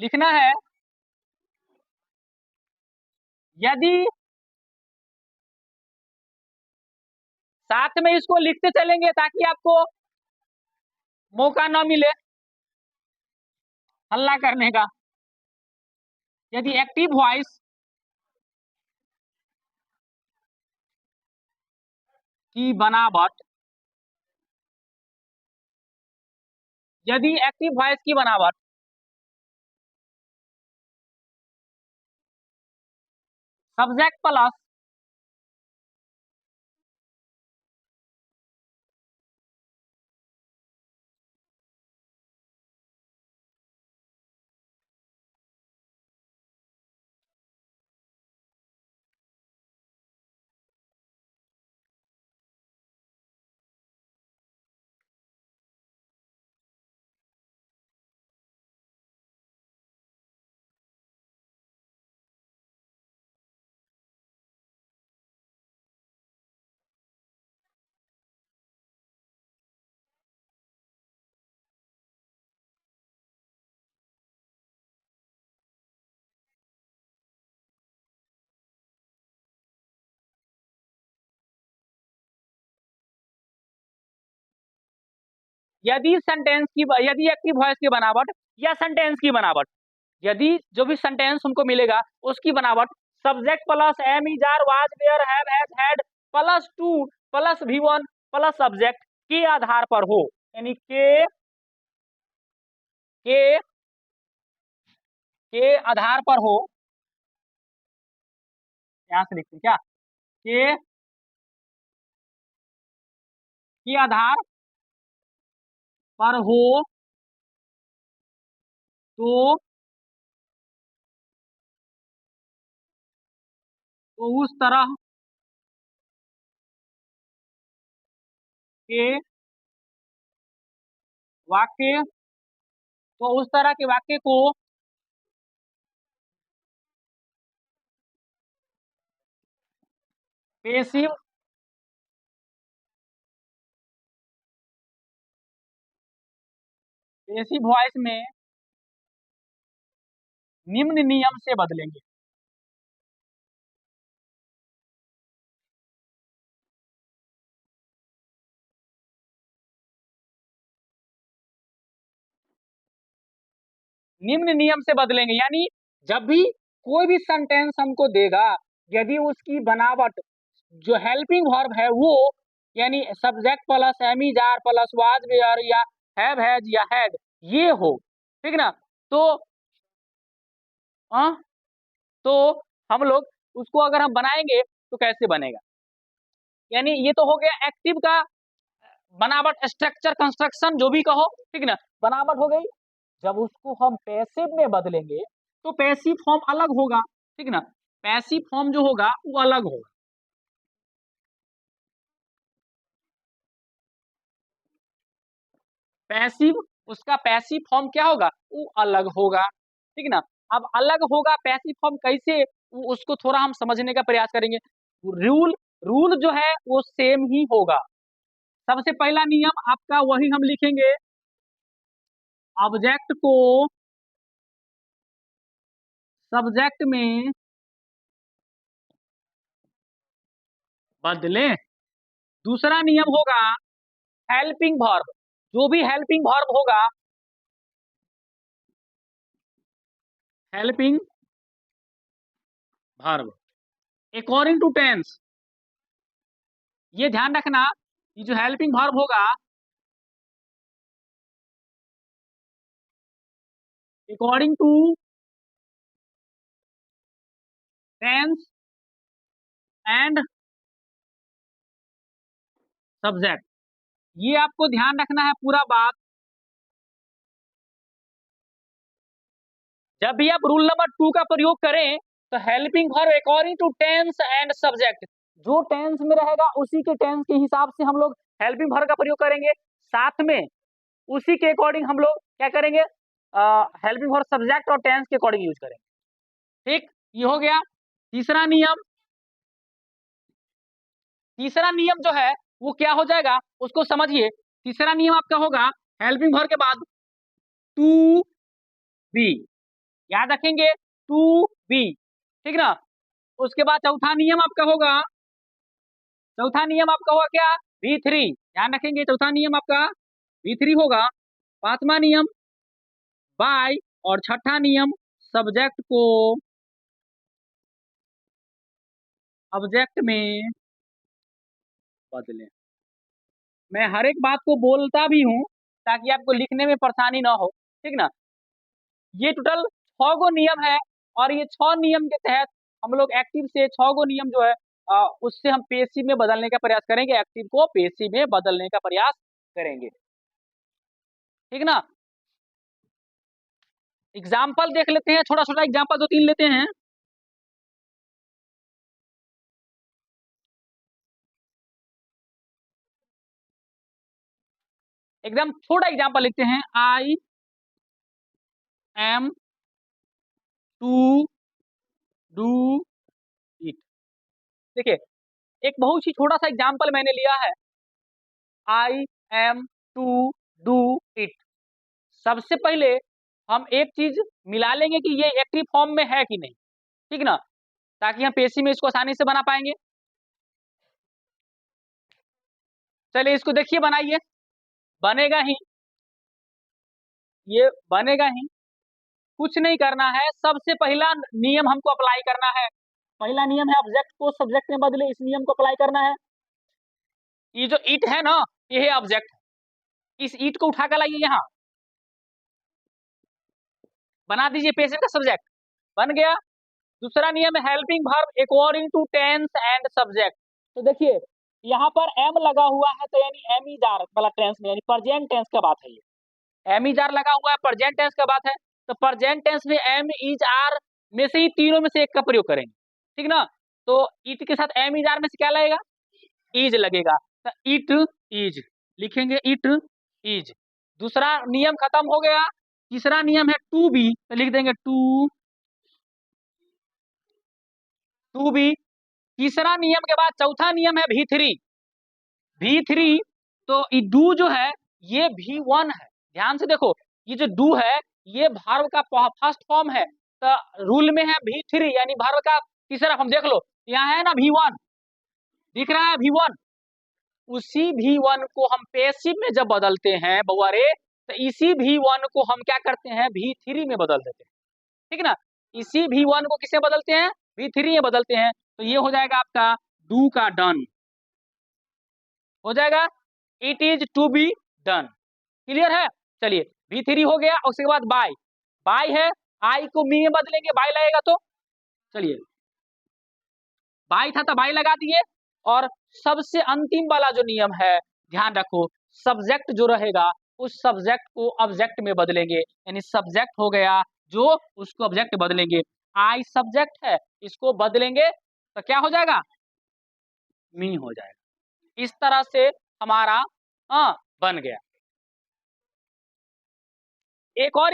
लिखना है यदि, साथ में इसको लिखते चलेंगे ताकि आपको मौका न मिले हल्ला करने का। यदि एक्टिव वॉइस की बनावट, यदि एक्टिव वॉइस की बनावट सब्जेक्ट प्लस यदि सेंटेंस की, यदि एक्टिव वॉइस की बनावट या सेंटेंस की बनावट, यदि जो भी सेंटेंस हमको मिलेगा उसकी बनावट subject plus am is are was were have has had plus to plus V1 plus subject के आधार पर हो, यानी के आधार पर हो, यहां से लिखते हैं क्या, के आधार पर हो तो उस तरह के वाक्य, तो उस तरह के वाक्य को पेसिव वॉइस में निम्न नियम से बदलेंगे। निम्न नियम से बदलेंगे, यानी जब भी कोई भी सेंटेंस हमको देगा, यदि उसकी बनावट जो हेल्पिंग वर्ब है वो यानी subject plus am is are plus was were या हैव हैज या हैड ये हो, ठीक ना, तो तो हम लोग उसको अगर हम बनाएंगे तो कैसे बनेगा, यानी ये तो हो गया एक्टिव का बनावट, स्ट्रक्चर, कंस्ट्रक्शन, जो भी कहो, ठीक ना, बनावट हो गई। जब उसको हम पैसिव में बदलेंगे तो पैसिव फॉर्म अलग होगा, ठीक ना, पैसिव फॉर्म जो होगा वो अलग होगा। पैसिव, उसका पैसिव फॉर्म क्या होगा, वो अलग होगा, ठीक ना। अब अलग होगा पैसिव फॉर्म कैसे, उसको थोड़ा हम समझने का प्रयास करेंगे। रूल रूल जो है वो सेम ही होगा। सबसे पहला नियम आपका वही हम लिखेंगे, ऑब्जेक्ट को सब्जेक्ट में बदलें। दूसरा नियम होगा हेल्पिंग वर्ब, जो भी हेल्पिंग वर्ब होगा, helping verb according to tense, ये ध्यान रखना, ये जो हेल्पिंग वर्ब होगा according to tense and subject, ये आपको ध्यान रखना है पूरा बात। जब भी आप रूल नंबर 2 का प्रयोग करें तो helping verb according to tense and subject, जो टेंस में रहेगा उसी के टेंस के हिसाब से हम लोग हेल्पिंग वर्ब का प्रयोग करेंगे, साथ में उसी के अकॉर्डिंग हम लोग क्या करेंगे, हेल्पिंग वर्ब सब्जेक्ट और टेंस के अकॉर्डिंग यूज करेंगे, ठीक, ये हो गया तीसरा नियम। तीसरा नियम जो है वो क्या हो जाएगा उसको समझिए। तीसरा नियम आपका होगा हेल्पिंग वर्ब के बाद टू बी, याद रखेंगे टू बी, ठीक ना। उसके बाद चौथा नियम आपका होगा, चौथा नियम आपका होगा क्या, V3, ध्यान रखेंगे चौथा नियम आपका V3 होगा। पांचवा नियम बाय, और छठा नियम सब्जेक्ट को ऑब्जेक्ट में बदलें। मैं हर एक बात को बोलता भी हूं ताकि आपको लिखने में परेशानी ना हो, ठीक ना। ये टोटल 6 गो नियम है, और ये 6 नियम के तहत हम लोग एक्टिव से 6 गो नियम जो है उससे हम पेसिव में बदलने का प्रयास करेंगे, एक्टिव को पेसिव में बदलने का प्रयास करेंगे, ठीक ना। एग्जाम्पल देख लेते हैं, छोटा छोटा एग्जाम्पल 2-3 लेते हैं। एकदम छोटा एग्जाम्पल लिखते हैं, I am to do it. देखिए एक बहुत ही छोटा सा एग्जाम्पल मैंने लिया है, I am to do it. सबसे पहले हम एक चीज मिला लेंगे कि ये एक्टिव फॉर्म में है कि नहीं, ठीक ना, ताकि हम पेशी में इसको आसानी से बना पाएंगे। चलिए इसको देखिए, बनाइए, बनेगा ही, ये बनेगा ही। कुछ नहीं करना है, सबसे पहला नियम हमको अप्लाई करना है। पहला नियम है ऑब्जेक्ट को सब्जेक्ट में बदले, इस नियम को अप्लाई करना है। ये जो ईट है ना, ये है ऑब्जेक्ट, इस ईट को उठा कर लाइए यहाँ, बना दीजिए पेशेंट का सब्जेक्ट, बन गया। दूसरा नियम है helping verb according to tense and subject. तो देखिए यहाँ पर एम लगा हुआ है, तो यानी एम इज आर वाला टेंस में, यानी प्रेजेंट टेंस का बात है, ये एम इज आर लगा हुआ है, प्रेजेंट टेंस का बात है। तो प्रेजेंट टेंस में एम इज आर में से ही तीनों में से एक का प्रयोग करेंगे, ठीक ना। तो इट के साथ एम इज आर में से क्या लगेगा, इज लगेगा, तो इट इज लिखेंगे, इट इज। दूसरा नियम खत्म हो गया। तीसरा नियम है टू बी, तो लिख देंगे टू बी। तीसरा नियम के बाद चौथा नियम है V3। तो ये डू जो है ये V1 है, ध्यान से देखो, ये जो डू है ये वर्ब का फर्स्ट फॉर्म है, तो रूल में है V3, यानी वर्ब का तीसरा फॉर्म। देख लो यहाँ है ना V1, दिख रहा है V1, उसी V1 को हम पेसिव में जब बदलते हैं बउआ रे, तो इसी V1 को हम क्या करते हैं, V3 में बदल देते हैं, ठीक ना। इसी V1 को किसे बदलते हैं, V3 में बदलते हैं। तो ये हो जाएगा आपका डू का डन, हो जाएगा it is to be done. Clear है। चलिए V3 हो गया, उसके बाद बाय, बाय है, आई को मी में बदलेंगे, बाय लगेगा, तो चलिए बाय था तो बाय लगा दिए। और सबसे अंतिम वाला जो नियम है, ध्यान रखो, सब्जेक्ट जो रहेगा उस सब्जेक्ट को ऑब्जेक्ट में बदलेंगे, यानी सब्जेक्ट हो गया जो, उसको ऑब्जेक्ट बदलेंगे। आई सब्जेक्ट है, इसको बदलेंगे तो क्या हो जाएगा, मी हो जाएगा। इस तरह से हमारा बन गया। एक और